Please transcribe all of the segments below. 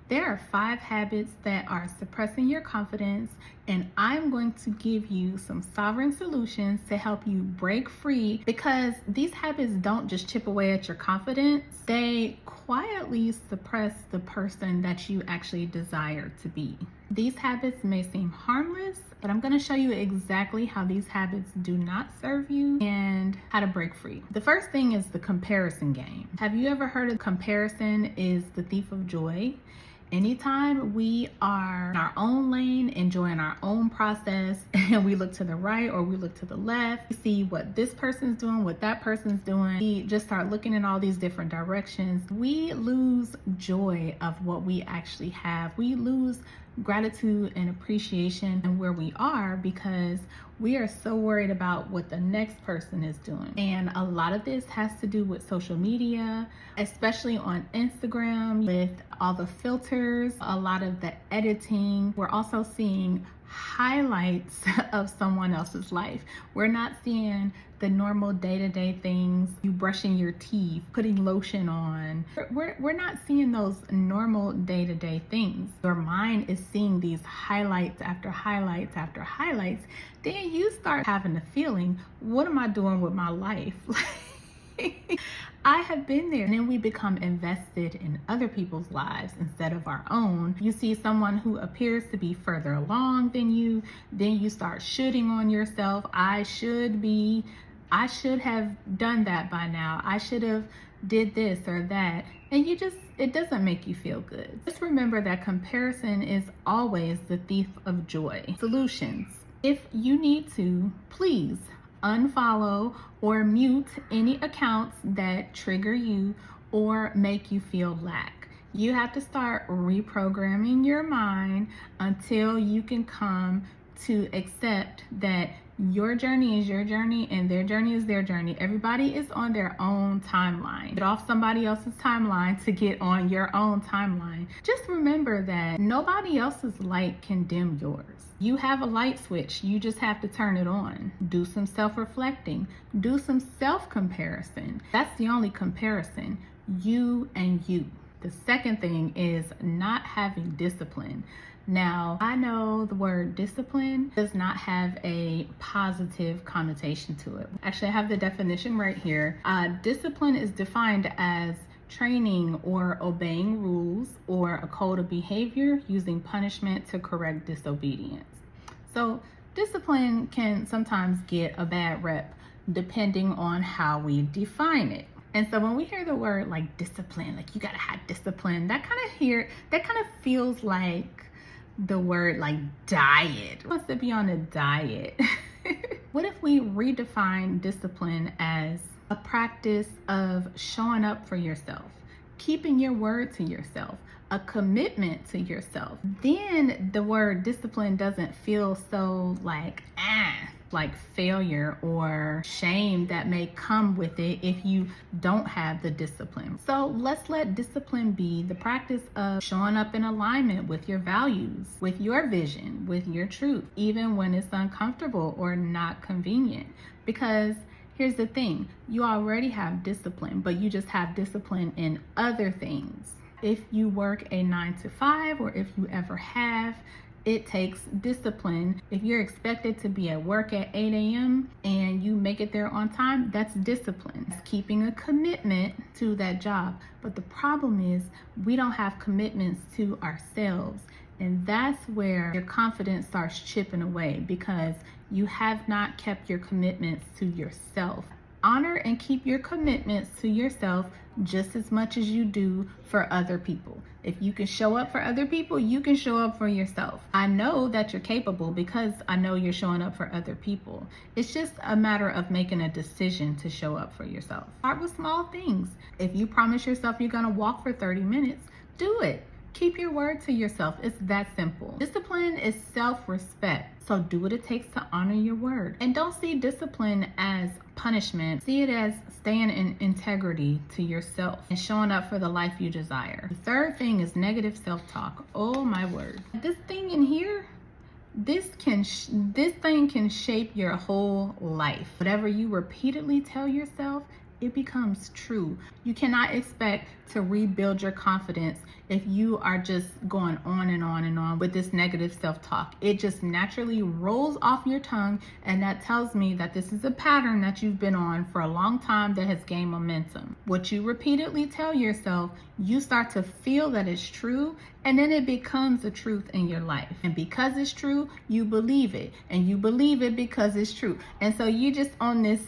There are 5 habits that are suppressing your confidence, and I'm going to give you some sovereign solutions to help you break free, because these habits don't just chip away at your confidence, they quietly suppress the person that you actually desire to be. These habits may seem harmless, but I'm going to show you exactly how these habits do not serve you and how to break free. The first thing is the comparison game. Have you ever heard of comparison is the thief of joy? Anytime we are in our own lane, enjoying our own process, and we look to the right or we look to the left, we see what this person's doing, what that person's doing, we just start looking in all these different directions, we lose joy of what we actually have. We lose gratitude and appreciation and where we are, because we are so worried about what the next person is doing. And a lot of this has to do with social media, especially on Instagram, with all the filters, a lot of the editing. We're also seeing highlights of someone else's life. We're not seeing the normal day-to-day things, you brushing your teeth, putting lotion on. We're not seeing those normal day-to-day things. Your mind is seeing these highlights after highlights after highlights. Then you start having the feeling, what am I doing with my life? I have been there. And then we become invested in other people's lives instead of our own. You see someone who appears to be further along than you, then you start shooting on yourself. I should have done that by now. I should have did this or that. And it doesn't make you feel good. Just remember that comparison is always the thief of joy. Solutions. If you need to, please unfollow or mute any accounts that trigger you or make you feel lack. You have to start reprogramming your mind until you can come to accept that your journey is your journey and their journey is their journey. Everybody is on their own timeline. Get off somebody else's timeline to get on your own timeline. Just remember that nobody else's light can dim yours. You have a light switch. You just have to turn it on. Do some self-reflecting. Do some self-comparison. That's the only comparison, you and you. The second thing is not having discipline. Now, I know the word discipline does not have a positive connotation to it. Actually, I have the definition right here. Discipline is defined as training or obeying rules or a code of behavior using punishment to correct disobedience. So discipline can sometimes get a bad rep depending on how we define it. And so when we hear the word like discipline, like you gotta have discipline, that kind of feels like the word like diet. Who wants to be on a diet? What if we redefine discipline as a practice of showing up for yourself, keeping your word to yourself, a commitment to yourself? Then the word discipline doesn't feel so like failure or shame that may come with it if you don't have the discipline. So let's let discipline be the practice of showing up in alignment with your values, with your vision, with your truth, even when it's uncomfortable or not convenient. Because here's the thing, you already have discipline, but you just have discipline in other things. If you work a 9 to 5, or if you ever have, it takes discipline. If you're expected to be at work at 8 a.m. and you make it there on time, that's discipline. It's keeping a commitment to that job. But the problem is we don't have commitments to ourselves. And that's where your confidence starts chipping away, because you have not kept your commitments to yourself. Honor and keep your commitments to yourself just as much as you do for other people. If you can show up for other people, you can show up for yourself. I know that you're capable because I know you're showing up for other people. It's just a matter of making a decision to show up for yourself. Start with small things. If you promise yourself you're gonna walk for 30 minutes, do it. Keep your word to yourself. It's that simple. Discipline is self-respect. So do what it takes to honor your word. And don't see discipline as punishment. See it as staying in integrity to yourself and showing up for the life you desire. The third thing is negative self-talk. Oh my word. This thing in here, this thing can shape your whole life. Whatever you repeatedly tell yourself, it becomes true. You cannot expect to rebuild your confidence if you are just going on and on and on with this negative self-talk. It just naturally rolls off your tongue, and that tells me that this is a pattern that you've been on for a long time that has gained momentum. What you repeatedly tell yourself, you start to feel that it's true, and then it becomes a truth in your life. And because it's true, you believe it, and you believe it because it's true. And so you just on this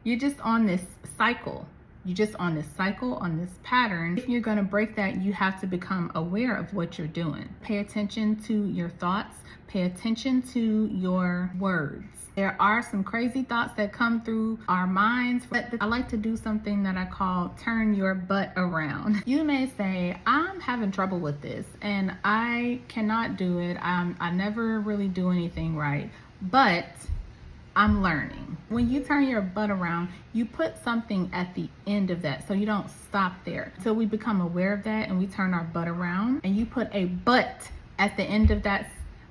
you're just on this cycle. You're just on this cycle, on this pattern. If you're going to break that, you have to become aware of what you're doing. Pay attention to your thoughts. Pay attention to your words. There are some crazy thoughts that come through our minds, but I like to do something that I call turn your butt around. You may say, I'm having trouble with this and I cannot do it. I never really do anything right, but I'm learning. When you turn your butt around, you put something at the end of that so you don't stop there. So we become aware of that and we turn our butt around, and you put a but at the end of that,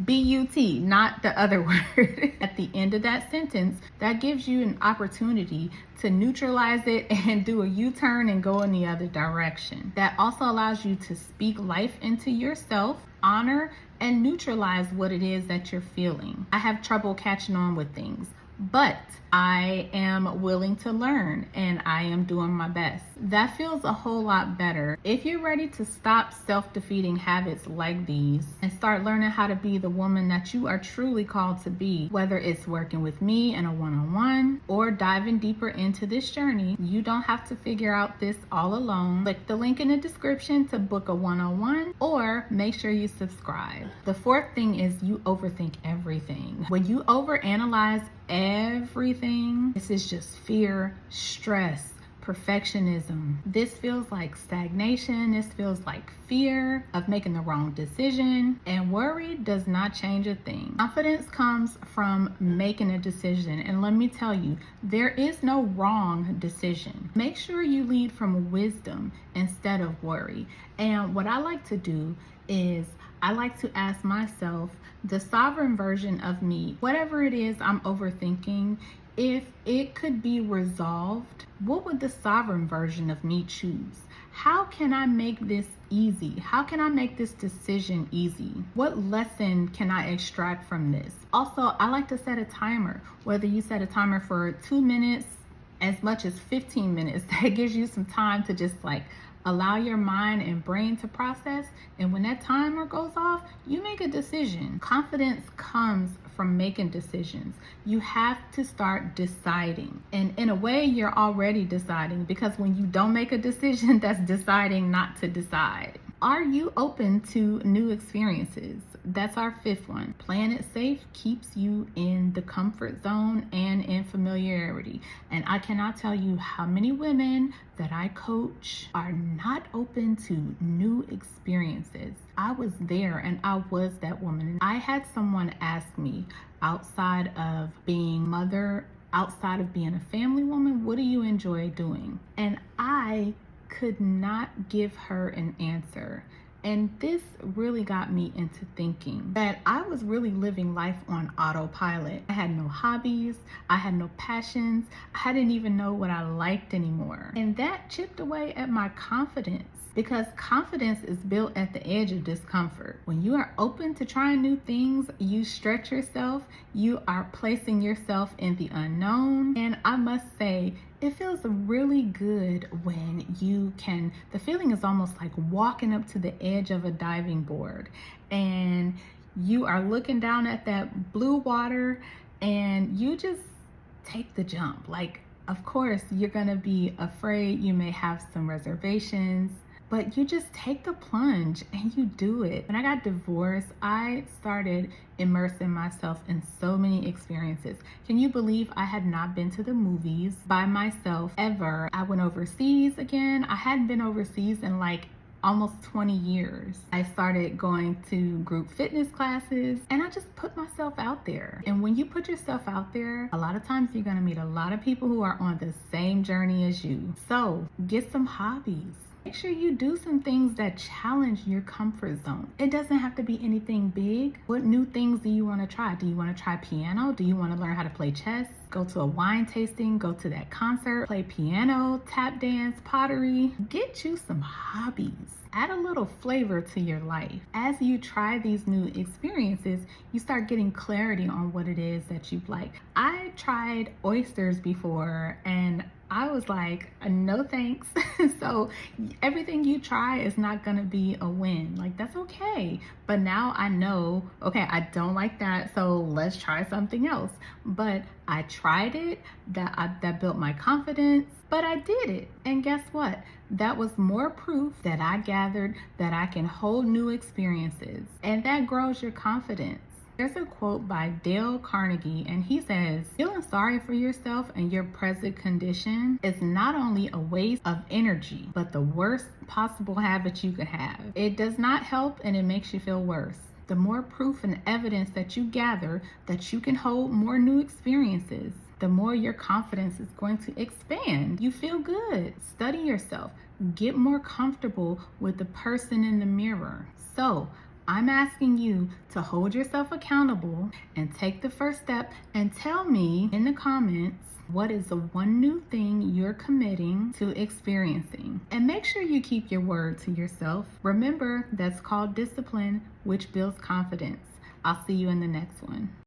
B-U-T, not the other word, at the end of that sentence. That gives you an opportunity to neutralize it and do a U-turn and go in the other direction. That also allows you to speak life into yourself, honor and neutralize what it is that you're feeling. I have trouble catching on with things, but I am willing to learn and I am doing my best. That feels a whole lot better. If you're ready to stop self-defeating habits like these and start learning how to be the woman that you are truly called to be, whether it's working with me in a one-on-one or diving deeper into this journey, you don't have to figure out this all alone. Click the link in the description to book a one-on-one, or make sure you subscribe. The fourth thing is you overthink everything. When you overanalyze everything, this is just fear, stress, perfectionism. This feels like stagnation. This feels like fear of making the wrong decision, and worry does not change a thing. Confidence comes from making a decision, and let me tell you, there is no wrong decision. Make sure you lead from wisdom instead of worry. And what I like to do is I like to ask myself, the sovereign version of me, whatever it is I'm overthinking, if it could be resolved, what would the sovereign version of me choose? How can I make this easy? How can I make this decision easy? What lesson can I extract from this? Also, I like to set a timer, whether you set a timer for 2 minutes, as much as 15 minutes. That gives you some time to just allow your mind and brain to process. And when that timer goes off, you make a decision. Confidence comes from making decisions. You have to start deciding. And in a way, you're already deciding, because when you don't make a decision, that's deciding not to decide. Are you open to new experiences? That's our fifth one. Playing it safe keeps you in the comfort zone and in familiarity. And I cannot tell you how many women that I coach are not open to new experiences. I was there and I was that woman. I had someone ask me, outside of being mother, outside of being a family woman, what do you enjoy doing? And I could not give her an answer. And this really got me into thinking that I was really living life on autopilot. I had no hobbies, I had no passions, I didn't even know what I liked anymore. And that chipped away at my confidence, because confidence is built at the edge of discomfort. When you are open to trying new things, you stretch yourself, you are placing yourself in the unknown. And I must say, it feels really good when you can, the feeling is almost like walking up to the edge of a diving board and you are looking down at that blue water and you just take the jump. Of course, you're gonna be afraid, you may have some reservations, but you just take the plunge and you do it. When I got divorced, I started immersing myself in so many experiences. Can you believe I had not been to the movies by myself ever? I went overseas again. I hadn't been overseas in almost 20 years. I started going to group fitness classes and I just put myself out there. And when you put yourself out there, a lot of times you're gonna meet a lot of people who are on the same journey as you. So get some hobbies. Make sure you do some things that challenge your comfort zone. It doesn't have to be anything big. What new things do you want to try? Do you want to try piano? Do you want to learn how to play chess? Go to a wine tasting, go to that concert, play piano, tap dance, pottery. Get you some hobbies. Add a little flavor to your life. As you try these new experiences, you start getting clarity on what it is that you like. I tried oysters before and I was like, no thanks. So everything you try is not gonna be a win. Like, that's okay. But now I know, okay, I don't like that, so let's try something else. But I tried it, that built my confidence, but I did it. And guess what? That was more proof that I gathered that I can hold new experiences, and that grows your confidence. There's a quote by Dale Carnegie, and he says, feeling sorry for yourself and your present condition is not only a waste of energy, but the worst possible habit you could have. It does not help and it makes you feel worse. The more proof and evidence that you gather that you can hold more new experiences, the more your confidence is going to expand. You feel good. Study yourself. Get more comfortable with the person in the mirror. So, I'm asking you to hold yourself accountable and take the first step and tell me in the comments what is the one new thing you're committing to experiencing. And make sure you keep your word to yourself. Remember, that's called discipline, which builds confidence. I'll see you in the next one.